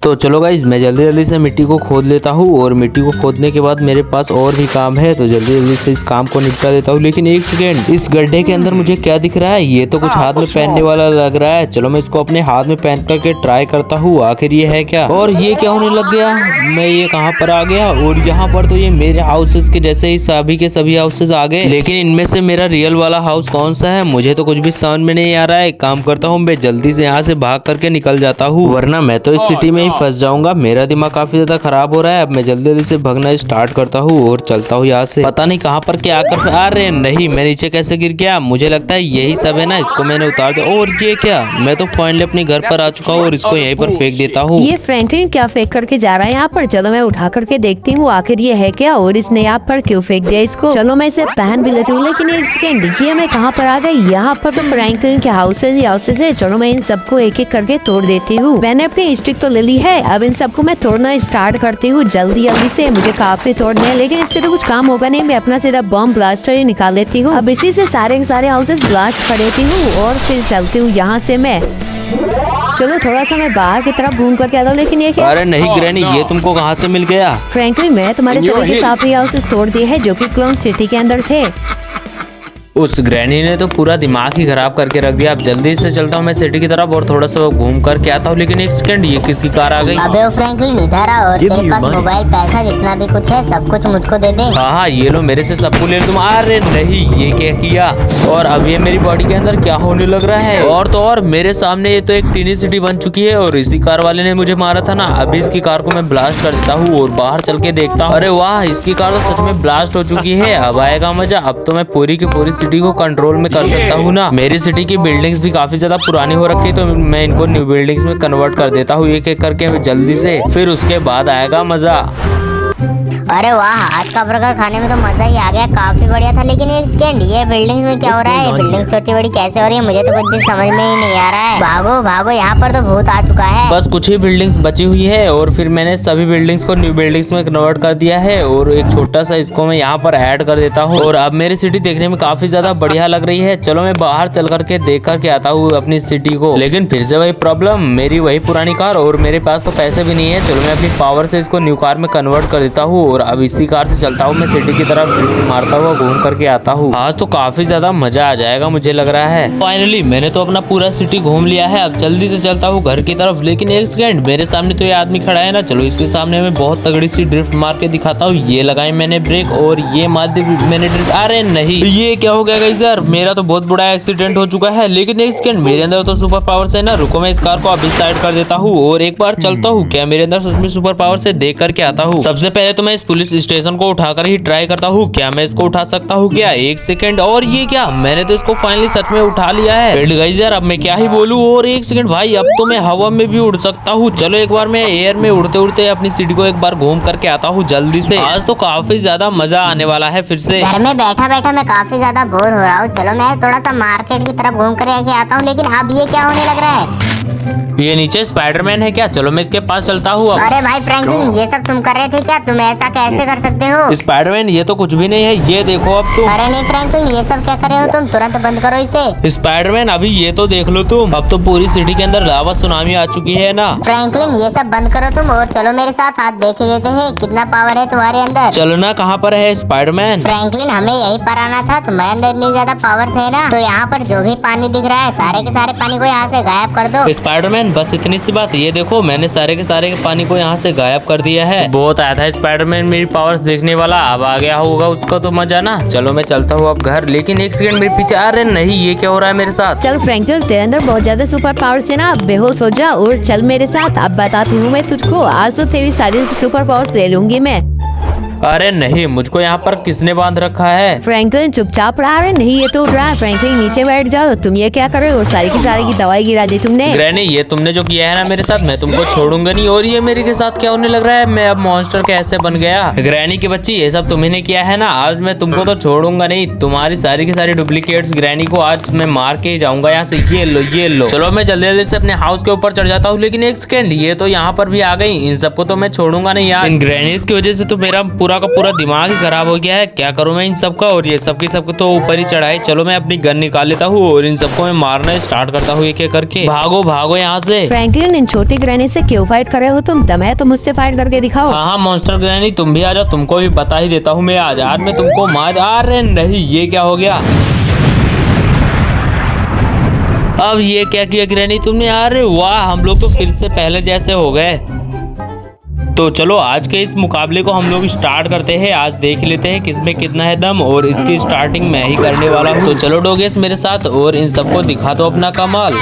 तो चलो गाइज मैं जल्दी जल्दी से मिट्टी को खोद लेता हूँ और मिट्टी को खोदने के बाद मेरे पास और भी काम है तो जल्दी जल्दी से इस काम को निपटा देता हूँ। लेकिन एक सेकेंड, इस गड्ढे के अंदर मुझे क्या दिख रहा है? ये तो कुछ हाथ में पहनने वाला लग रहा है। चलो मैं इसको अपने हाथ में पहन करके ट्राई करता हूँ आखिर ये है क्या। और ये क्या होने लग गया? मैं ये कहाँ पर आ गया? और यहाँ पर तो ये मेरे हाउसेस के जैसे ही सभी के सभी हाउसेस आ गए, लेकिन इनमें से मेरा रियल वाला हाउस कौन सा है मुझे तो कुछ भी समझ में नहीं आ रहा है। काम करता हूँ, मैं जल्दी से यहाँ से भाग करके निकल जाता हूँ वरना मैं तो इस सिटी में ही फंस जाऊंगा। मेरा दिमाग काफी ज्यादा खराब हो रहा है। अब मैं जल्दी जल्दी से भागना स्टार्ट करता हूँ और चलता हूँ यहाँ से। पता नहीं कहाँ पर क्या कर, अरे नहीं, मैं नीचे कैसे गिर गया? मुझे लगता है यही सब है ना, इसको मैंने उतार दिया। और ये क्या, मैं तो फाइनली अपने घर पर आ चुका हूँ और इसको यहीं पर फेंक देता हूँ। ये फ्रैंकलिन क्या फेंक करके जा रहा है यहाँ पर? चलो मैं उठा करके देखती हूँ आखिर ये है क्या और इसने यहाँ पर क्यों फेंक दिया इसको। चलो मैं इसे पहन भी लेती हूँ। लेकिन एक सेकंड, देखिए मैं कहाँ पर आ गई? यहाँ पर तो फ्रैंकलिन के हाउसेज है। चलो मैं इन सबको एक एक करके तोड़ देती हूँ। मैंने अपनी स्टिक तो ले ली है, अब इन सबको मैं तोड़ना स्टार्ट करती हूँ जल्दी जल्दी से। मुझे काफी तोड़ने हैं लेकिन इससे तो कुछ काम होगा नहीं। मैं अपना सीधा बम ब्लास्टर ही निकाल लेती हूँ। अब इसी से सारे के सारे हाउसेस ब्लास्ट कर देती हूँ और फिर चलती हूँ यहाँ से मैं। चलो थोड़ा सा मैं बाहर की तरफ घूम करके आता हूँ। लेकिन ये क्या? अरे नहीं ग्रैनी, ये तुमको कहाँ से मिल गया? फ्रैंकलिन मैं तुम्हारे सभी के सारे हाउसेस तोड़ दिए हैं जो कि क्लोन सिटी के अंदर थे। उस ग्रैनी ने तो पूरा दिमाग ही खराब करके रख दिया। अब जल्दी से चलता हूँ मैं सिटी की तरफ और थोड़ा सा घूम करके आता हूँ। लेकिन एक सेकंड, ये किसकी कार आ गई? अबे ओ फ्रैंकलिन इधर आ और तेरे पास मोबाइल पैसा जितना भी कुछ है सब कुछ मुझको दे दे। हाँ ये लो, मेरे से सबको ले लो तुम। अरे नहीं, ये क्या किया? और अब ये मेरी बॉडी के अंदर क्या होने लग रहा है? और तो और मेरे सामने ये तो एक टीनी सिटी बन चुकी है और इसी कार वाले ने मुझे मारा था ना। अभी इसकी कार को मैं ब्लास्ट कर देता हूँ और बाहर चल के देखता हूँ। अरे वाह, इसकी कार तो सच में ब्लास्ट हो चुकी है। अब आएगा मजा। अब तो मैं पूरी की पूरी सिटी को कंट्रोल में कर सकता हूँ ना। मेरी सिटी की बिल्डिंग्स भी काफी ज्यादा पुरानी हो रखी है तो मैं इनको न्यू बिल्डिंग्स में कन्वर्ट कर देता हूँ एक एक करके जल्दी से। फिर उसके बाद आएगा मजा। अरे वाह, आज का बर्गर खाने में तो मजा ही आ गया, काफी बढ़िया था। लेकिन एक सेकंड, ये बिल्डिंग्स में क्या हो रहा है? बिल्डिंग छोटी बड़ी कैसे हो रही है? मुझे तो कुछ भी समझ में ही नहीं आ रहा है। भागो भागो, यहाँ पर तो भूत आ चुका है। बस कुछ ही बिल्डिंग्स बची हुई है और फिर मैंने सभी बिल्डिंग्स को न्यू बिल्डिंग्स में कन्वर्ट कर दिया है और एक छोटा सा इसको मैं यहाँ पर ऐड कर देता हूँ। और अब मेरी सिटी देखने में काफी ज्यादा बढ़िया लग रही है। चलो मैं बाहर चल करके देख करके आता हूँ अपनी सिटी को। लेकिन फिर से वही प्रॉब्लम, मेरी वही पुरानी कार और मेरे पास तो पैसे भी नहीं है। चलो मैं अपनी पावर से इसको न्यू कार में कन्वर्ट कर देता हूँ और अब इसी कार से चलता हूँ मैं सिटी की तरफ मारता हुआ घूम करके आता हूँ। आज तो काफी ज्यादा मजा आ जाएगा मुझे लग रहा है। फाइनली मैंने तो अपना पूरा सिटी घूम लिया है। अब जल्दी से चलता हूँ घर की तरफ। लेकिन एक सेकंड, मेरे सामने तो ये आदमी खड़ा है ना। चलो इसके सामने मैं बहुत तगड़ी सी ड्रिफ्ट मार के दिखाता हूँ। ये लगाई मैंने ब्रेक और ये मार दी मैंने ड्रिफ्ट। अरे नहीं, ये क्या हो गया गाइस यार? मेरा तो बहुत बड़ा एक्सीडेंट हो चुका है। लेकिन एक सेकंड, मेरे अंदर तो सुपर पावर्स है ना। रुको मैं इस कार को अभी साइड कर देता हूँ और एक बार चलता हूँ क्या मेरे अंदर सच में सुपर पावर से देख करके आता हूँ। सबसे पहले तो मैं इस पुलिस स्टेशन को उठाकर ही ट्राई करता हूँ, क्या मैं इसको उठा सकता हूँ क्या? एक सेकंड, और ये क्या, मैंने तो इसको फाइनली सच में उठा लिया है। गाइस यार अब मैं क्या ही बोलूँ। और एक सेकंड भाई, अब तो मैं हवा में भी उड़ सकता हूँ। चलो एक बार मैं एयर में उड़ते उड़ते अपनी सिटी को एक बार घूम करके आता हूँ जल्दी से। आज तो काफी ज्यादा मजा आने वाला है फिर से। घर में बैठा बैठा मैं काफी ज्यादा बोर हो रहा हूँ। चलो मैं थोड़ा सा मार्केट की तरफ घूम कर आके आता हूँ। लेकिन अब ये क्या होने लग रहा है? ये नीचे स्पाइडरमैन है क्या? चलो मैं इसके पास चलता हूँ। अरे भाई फ्रैंकलिन, ये सब तुम कर रहे थे क्या? तुम ऐसा कैसे कर सकते हो? स्पाइडरमैन ये तो कुछ भी नहीं है, ये देखो अब तुम। अरे नहीं फ्रैंकलिन, ये सब क्या कर रहे हो तुम? तुरंत बंद करो इसे। स्पाइडरमैन अभी ये तो देख लो तुम, अब तो पूरी सिटी के अंदर लावा सुनामी आ चुकी है ना। फ्रैंकलिन ये सब बंद करो तुम और चलो मेरे साथ, हाथ देख ही लेते हैं कितना पावर है तुम्हारे अंदर। चलो ना, कहाँ पर है स्पाइडरमैन? फ्रैंकलिन हमें यही पर आना था, तुम्हारे अंदर इतनी ज्यादा पावर्स है ना, तो यहाँ पर जो भी पानी दिख रहा है सारे के सारे पानी को यहाँ से गायब कर दो। स्पाइडरमैन बस इतनी सी बात, ये देखो मैंने सारे के सारे पानी को यहाँ से गायब कर दिया है। बहुत आया था स्पाइडरमैन मेरी पावर्स देखने वाला, अब आ गया होगा उसका तो मजा ना। चलो मैं चलता हूँ अब घर। लेकिन एक सेकंड, मेरे पीछे, अरे नहीं, ये क्या हो रहा है मेरे साथ? चल फ्रैंकलिन, तेरे अंदर बहुत ज्यादा सुपर पावर्स है ना, बेहोश हो जा और चल मेरे साथ। अब बताती हूँ मैं तुझको, आज तो तेरी सारी सुपर पावर्स ले लूंगी मैं। अरे नहीं, मुझको यहाँ पर किसने बांध रखा है? फ्रैंकलिन चुपचाप रहा है। नहीं ये तो उठ रहा है। फ्रैंकलिन नीचे बैठ जाओ। तुम ये क्या कर रहे हो? और सारी की सारी की दवाई गिरा दी तुमने। ग्रैनी ये तुमने जो किया है ना मेरे साथ, मैं तुमको छोड़ूंगा नहीं। और ये मेरे के साथ क्या होने लग रहा है? मैं अब मॉन्स्टर कैसे बन गया? ग्रैनी की बच्ची, ये सब तुम्ही ने किया है ना, आज मैं तुमको तो छोड़ूंगा नहीं। तुम्हारी सारी की सारी डुप्लीकेट्स ग्रैनी को आज मैं मार के ही जाऊंगा यहाँ से। ये लो ये लो। चलो मैं जल्दी जल्दी से अपने हाउस के ऊपर चढ़ जाता हूँ। लेकिन एक सेकंड, ये तो यहाँ पर भी आ गई। इन सबको तो मैं छोड़ूंगा नहीं यार। इन ग्रैनीज की वजह से तो मेरा पूरा पूरा का पूरा दिमाग ही खराब हो गया है। क्या करूँ मैं इन सबका, और ये सबके सबको तो ऊपर ही चढ़ाए। चलो मैं अपनी गन निकाल लेता हूँ और इन सबको मैं मारना स्टार्ट करता हूँ एक एक करके। भागो भागो यहाँ से। फ्रैंकलिन, इन छोटी ग्रैनी से क्यों फाइट कर रहे हो तुम? दम है तो मुझसे फाइट करके दिखाओ। हाँ मॉन्स्टर ग्रैनी, तुम भी आ जाओ, तुमको भी बता ही देता हूँ मैं आज। आज मैं तुमको मार। अरे नहीं, ये क्या हो गया? अब ये क्या किया ग्रैनी तुमने? अरे वाह, हम लोग तो फिर से पहले जैसे हो गए। तो चलो आज के इस मुकाबले को हम लोग स्टार्ट करते हैं। आज देख लेते हैं किसमें कितना है दम, और इसकी स्टार्टिंग मैं ही करने वाला हूँ। तो चलो डॉगीज मेरे साथ, और इन सबको दिखा दो अपना कमाल।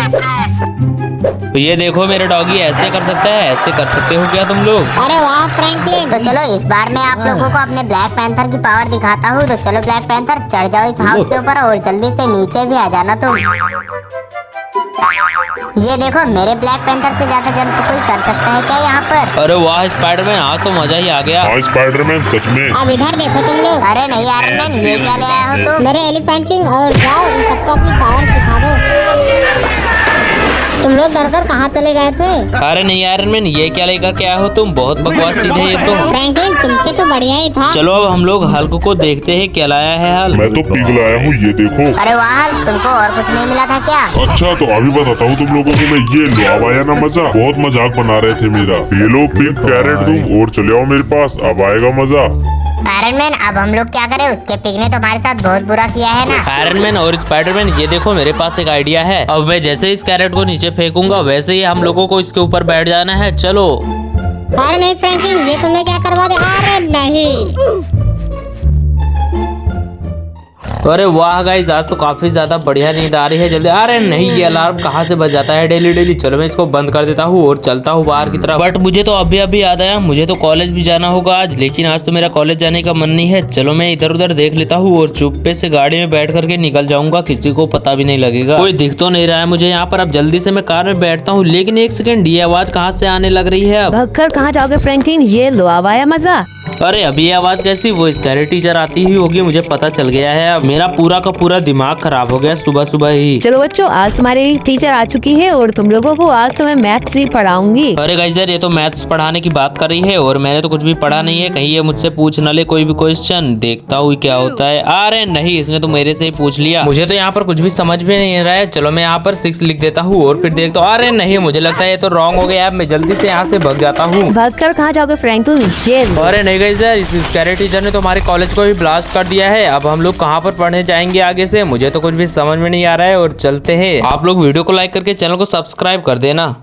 तो ये देखो मेरा डॉगी ऐसे कर सकता है, ऐसे कर सकते हो क्या तुम लोग? अरे वाह फ्रैंकलिन। तो चलो इस बार मैं आप लोगों को अपने ब्लैक पैंथर की पावर दिखाता हूँ। तो चलो ब्लैक पैंथर, चढ़ जाओ इस हाउस के ऊपर और जल्दी से नीचे भी आ जाना तुम। ये देखो, मेरे ब्लैक पैंथर से ज्यादा जंप कोई कर सकता है क्या यहाँ पर? अरे वाह स्पाइडरमैन, आज तो मजा ही आ गया। हाँ स्पाइडरमैन, सच में। अब इधर देखो तुम लोग। अरे नहीं आयरन मैन, ये क्या ले आया हो तुम? मेरे एलिफेंट किंग, और जाओ इन सबको अपनी पावर दिखा दो। तुम लोग डर कर कहाँ चले गए थे? अरे नहीं आयरन मैन, ये क्या लेकर के आए हो तुम? बहुत बकवास चीज है ये तो। फ्रैंकलिन, तुमसे तो बढ़िया ही था। चलो अब हम लोग हल्क को देखते हैं क्या लाया है हल्क। मैं तो पिग लाया हूँ, ये देखो। अरे वाह हल्क, तुमको और कुछ नहीं मिला था क्या? अच्छा तो अभी बताता हूँ तुम लोगों को मैं। ये लो, अब आया ना मजा? बहुत मजाक बना रहे थे मेरा। ये लो पिग, कैरेट तुम, और चले आओ मेरे पास, अब आएगा मजा। आयरन मैन, अब हम लोग क्या करें? उसके पिग ने तो हमारे साथ बहुत बुरा किया है ना। आयरन मैन और स्पाइडरमैन, ये देखो मेरे पास एक आइडिया है। अब मैं जैसे इस कैरेट को नीचे फेंकूंगा, वैसे ही हम लोगों को इसके ऊपर बैठ जाना है। चलो। अरे नहीं फ्रैंकलिन, ये तुमने क्या करवा दिया? अरे नहीं। अरे वाह गाइस, आज तो काफी ज्यादा बढ़िया नींद आ रही है। जल्दी। अरे नहीं, ये अलार्म कहाँ से बज जाता है डेली डेली? चलो मैं इसको बंद कर देता हूँ और चलता हूँ बाहर की तरफ। बट मुझे तो अभी अभी याद आया, मुझे तो कॉलेज भी जाना होगा आज, लेकिन आज तो मेरा कॉलेज जाने का मन नहीं है। चलो मैं इधर उधर देख लेता हूँ और चुप्पे से गाड़ी में बैठ करके निकल जाऊंगा, किसी को पता भी नहीं लगेगा। कोई दिख तो नहीं रहा है मुझे यहाँ पर। अब जल्दी से मैं कार में बैठता हूँ, लेकिन एक सेकंड, ये आवाज कहाँ से आने लग रही है अब? भगकर कहाँ जाओगे फ्रैंकलिन? ये लो, अब आया मजा। अरे अभी ये आवाज कैसी? वो स्कैरी टीचर आती ही होगी, मुझे पता चल गया है। अब मेरा पूरा का पूरा दिमाग खराब हो गया सुबह सुबह ही। चलो बच्चों, आज तुम्हारी टीचर आ चुकी है और तुम लोगों को आज तो मैं मैथ्स ही पढ़ाऊंगी। अरे गाइस यार, ये तो मैथ्स पढ़ाने की बात कर रही है और मैंने तो कुछ भी पढ़ा नहीं है। कहीं ये मुझसे पूछ न ले कोई भी क्वेश्चन। देखता हूँ क्या होता है। अरे नहीं, इसने तो मेरे से ही पूछ लिया। मुझे तो यहाँ पर कुछ भी समझ में नहीं आ रहा है। चलो मैं यहाँ पर 6 लिख देता हूँ और फिर देखता हूँ। अरे नहीं, मुझे लगता है ये तो रॉन्ग हो गया। अब मैं जल्दी से यहाँ से भाग जाता हूँ। भागकर कहाँ जाओगे फ्रैंकलिन? ये लो। अरे नहीं गाइस यार, इस स्कैरी टीचर ने तो हमारे कॉलेज को भी ब्लास्ट कर दिया है। अब हम लोग कहाँ पर पढ़ने जाएंगे आगे से? मुझे तो कुछ भी समझ में नहीं आ रहा है। और चलते हैं। आप लोग वीडियो को लाइक करके चैनल को सब्सक्राइब कर देना।